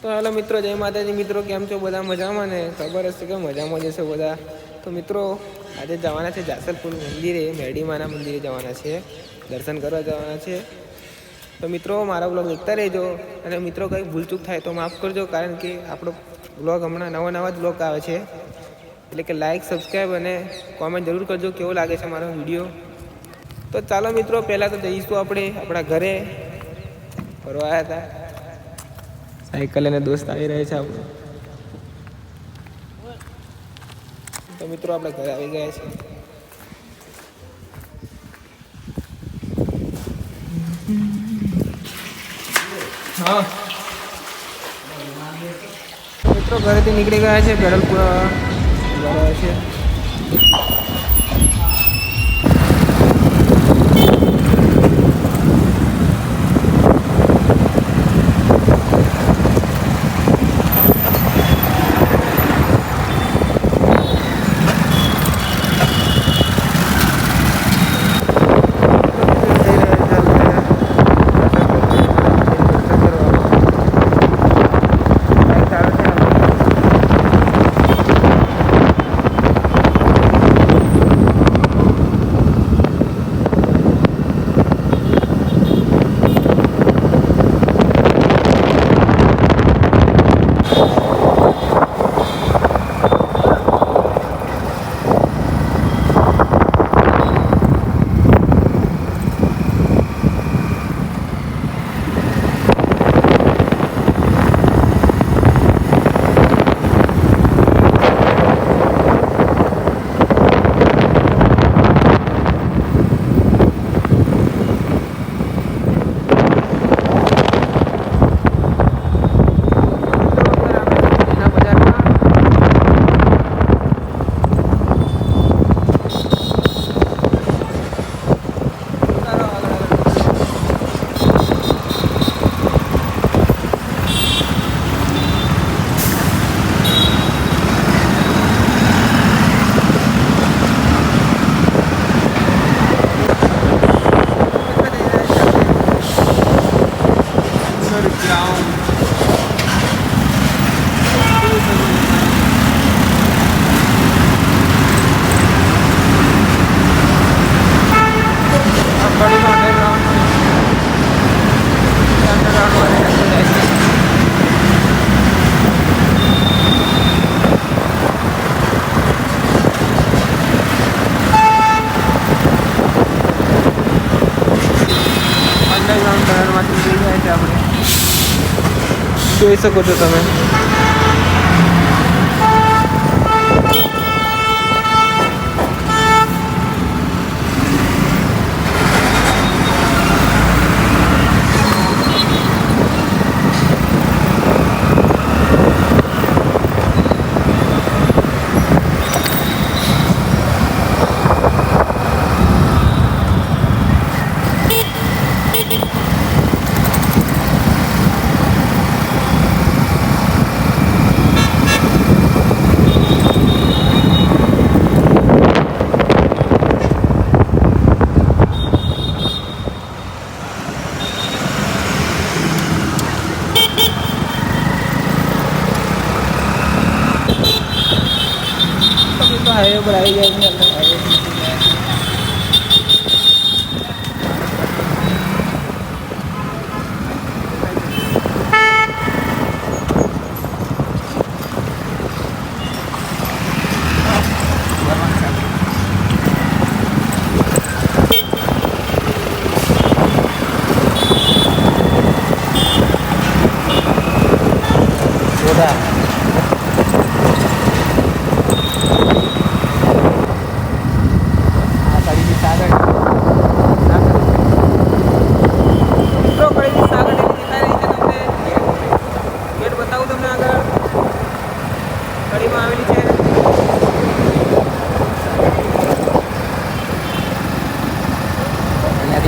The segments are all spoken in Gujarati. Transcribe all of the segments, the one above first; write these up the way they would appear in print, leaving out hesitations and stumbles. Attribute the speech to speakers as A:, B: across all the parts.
A: તો હાલો મિત્રો, જય માતાજી મિત્રો. કેમ છો બધા? મજામાં ને? ખબર હશે કે મજામાં જશે બધા. તો મિત્રો આજે જવાના છે જાસલપુર મંદિરે, મેરડીમાના મંદિરે જવાના છે, દર્શન કરવા જવાના છે. તો મિત્રો મારા બ્લોગ દેખતા રહેજો. અને મિત્રો કંઈ ભૂલચૂક થાય તો માફ કરજો, કારણ કે આપણો બ્લોગ હમણાં નવા જ બ્લોગ આવે છે. એટલે કે લાઇક, સબસ્ક્રાઈબ અને કોમેન્ટ જરૂર કરજો કેવો લાગે છે મારો વિડીયો. તો ચાલો મિત્રો, પહેલાં તો જઈશું આપણે આપણા ઘરે. ફરવા આવ્યા હતા, સાયકલ અને દોસ્ત આવી રહે છે આપણો. તો મિત્રો આપણે ઘરે આવી ગયા છે. હા મિત્રો ઘરેથી નીકળી ગયા છે, પેટ્રોલ પૂરા છે. જોઈ શકો છો તમે. હાઈવે પર આવી ગયા છે આપણે.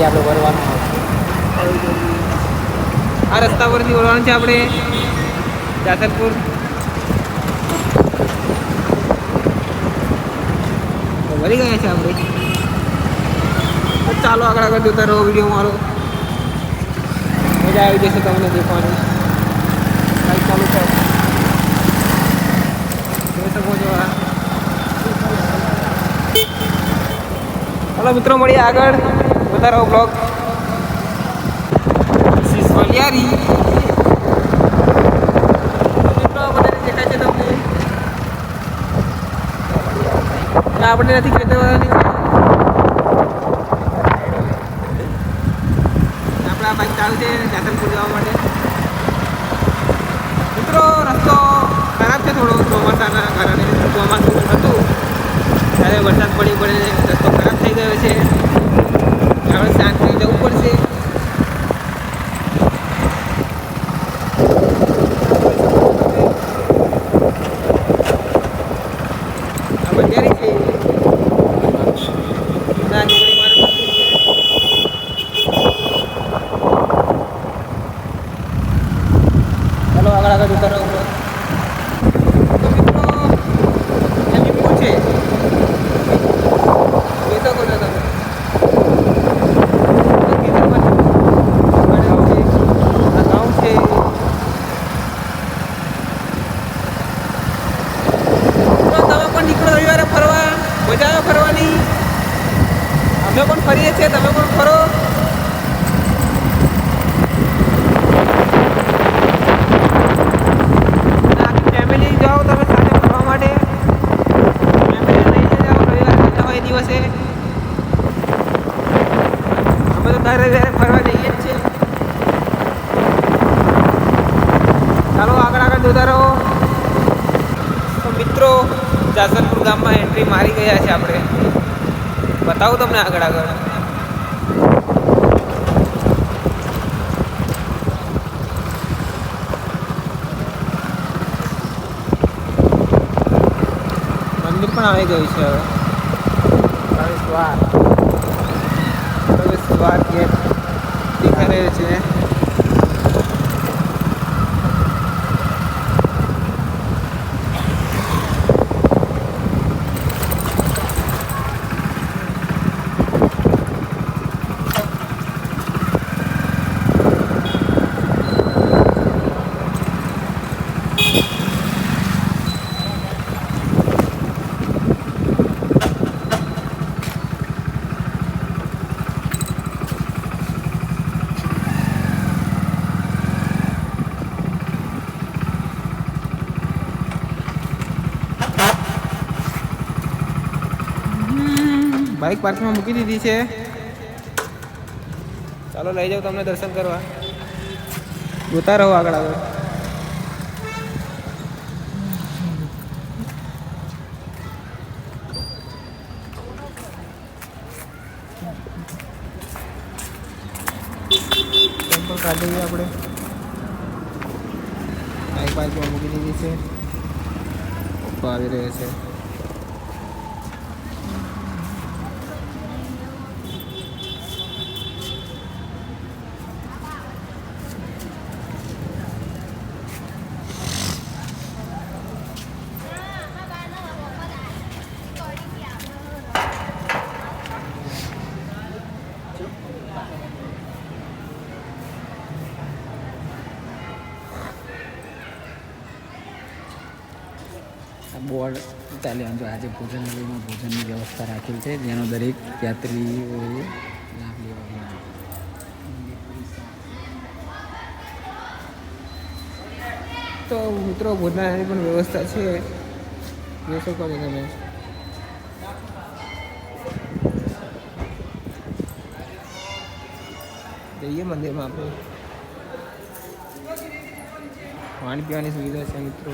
A: આપણે વળવાનું આ રસ્તા પરથી વળવાનું છે આપણે જાસલપુર. વળી ગયા છે આપણે. ચાલો આગળ જોતા રહો વિડીયો મારો. મજા આવી જશે તમને દેખવાની. ચાલુ ચાલો મિત્રો મળીએ આગળ, વધારો બ્લોગ વલિયારી મિત્રો બધાને દેખાય છે તમને, આપણે નથી ખેતરવાળાની આપણા બાઈક ચાલુ છે જાતનપુર જવા માટે. મિત્રો રસ્તો ખરાબ છે થોડો, ચોમાસાના કારણે ચોમાસું હતું ત્યારે વરસાદ પડી પડે રસ્તો ખરાબ થઈ ગયો છે. આપણે શાંતિથી જવું પડશે. ચાલો આગળ આગળ જતા રહો. તો મિત્રો એની શું છે એ તો કરો તમે મજા આવે ફરવાની. અમે પણ ફરીએ છીએ, તમે પણ ફરો. ફેમિલી જાઓ તમે સાથે ફરવા માટે, ફેમિલી લઈને જાઓ રવિવારે મજા હોય એ દિવસે. અમે તો દર રવિવારે ફરવા જઈએ જ છીએ. ચાલો આગળ આગળ જોતા રહો. તો મિત્રો જાસનપુર ગામમાં એન્ટ્રી મારી ગયા છે આપણે, બતાવું તમને આગળ આગળ. મંદિર પણ આવી ગયું છે હવે. પ્રવેશદ્વાર ગેટ દેખાઈ રહ્યો છે. બાઇક પાર્કમાં મૂકી દીધી છે. ચાલો લઈ જાઉં તમને દર્શન કરવા, જોતા રહો આગળ આગળ. ટેમ્પલ કાઢી દઈએ આપણે. બાઇક પાર્કમાં મૂકી દીધી છે. પપ્પા આવી રહ્યા છે.
B: બોર્ડ ચાલ્યા જો આજે ભોજનાલયમાં ભોજનની વ્યવસ્થા રાખેલ છે, જેનો દરેક યાત્રીઓએ લાભ લેવા.
A: તો મિત્રો ભોજનાલયની પણ વ્યવસ્થા છે, જોઈ શકો છો તમે. જઈએ મંદિરમાં આપણે. પાણી પીવાની સુવિધા છે મિત્રો.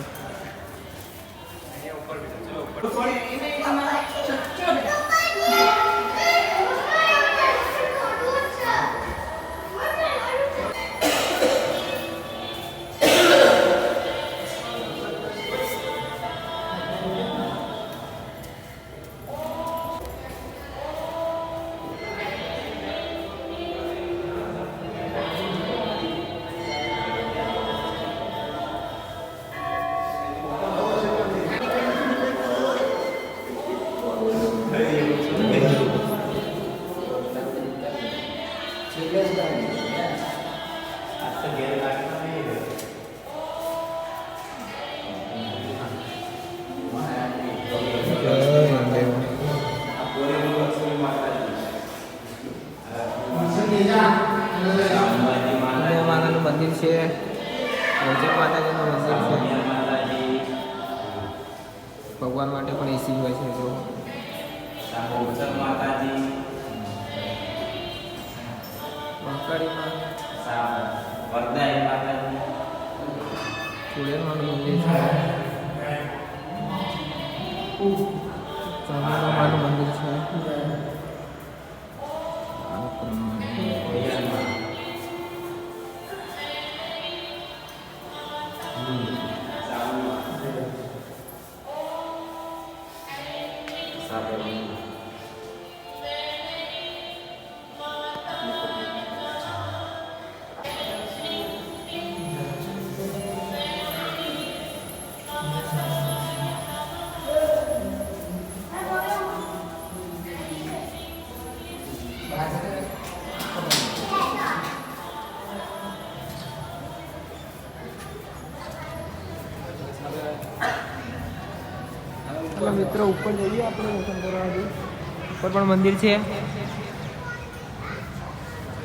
A: જય માતાજીનું મંદિર છે. ભગવાન માટે પણ એસી હોય છે. જો મહાકાળીમાં ખોડિયારમાંનું મંદિર છે. ચામુંડામાનું મંદિર છે. આ પ્રમાણે મિત્રો ઉપર જઈએ આપણે દર્શન કરવા. ઉપર પણ મંદિર છે.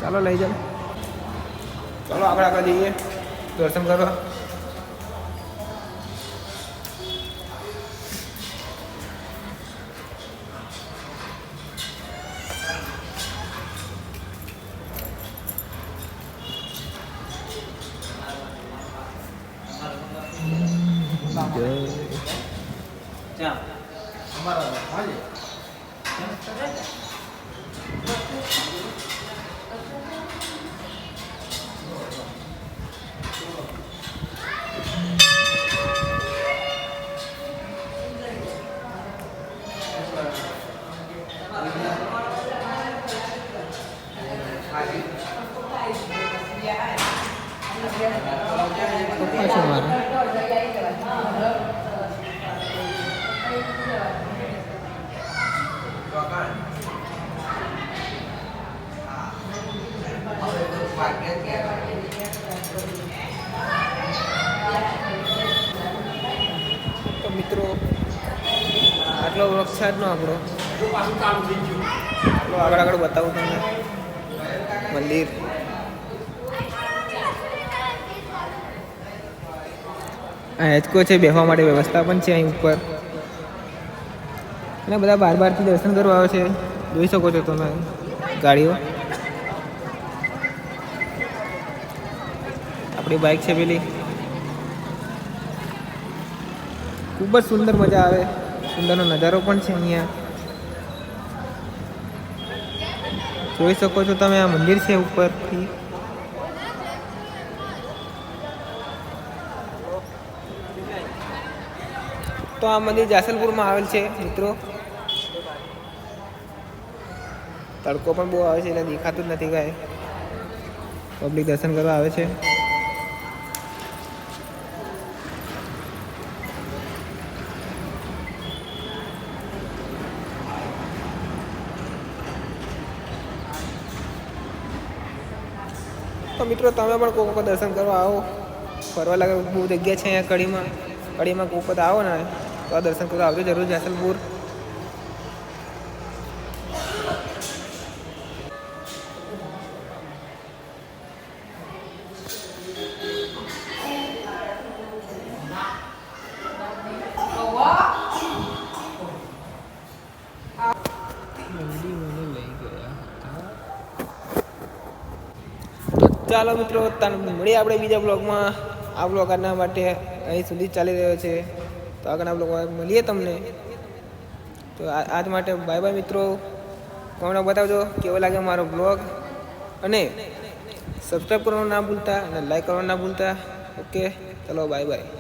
A: ચાલો લઈ જાઓ. ચાલો આગળ જઈએ દર્શન કરવા. તો મિત્રો આટલો વૃક્ષ નો આપણો આગળ બતાવું તમને મંદિર. આ હેચકો છે, બેસવા માટે વ્યવસ્થા પણ છે અહીં ઉપર. અને બધા બારથી દર્શન કરવા આવે છે. જોઈ શકો છો તમે ગાડીઓ. આપણી બાઇક છે પેલી. ખૂબ જ સુંદર મજા આવે. સુંદરનો નજારો પણ છે અહીંયા. જોઈ શકો છો તમે આ મંદિર છે ઉપરથી. તો આ મંદિર જાસલપુરમાં આવેલ છે મિત્રો. તડકો પણ બહુ આવે છે એટલે દેખાતું જ નથી કાંઈ. પબ્લિક દર્શન કરવા આવે છે. તો મિત્રો તમે પણ કોકો દર્શન કરવા આવો. ફરવા લાગે બહુ જગ્યા છે અહીંયા કડીમાં કોકો આવો ને તો આ દર્શન કરવા આવજો જરૂર જાસલપુર. ચાલો મિત્રો મળીએ આપણે બીજા બ્લોગમાં. આ બ્લોગ આના માટે અહીં સુધી ચાલી રહ્યો છે. તો આગળના બ્લોગમાં મળીએ તમને. તો આજ માટે બાય બાય મિત્રો. કોમેન્ટ બતાવજો કેવો લાગે મારો બ્લોગ. અને સબસ્ક્રાઈબ કરવાનું ના ભૂલતા અને લાઈક કરવાનું ના ભૂલતા. ઓકે, ચલો બાય બાય.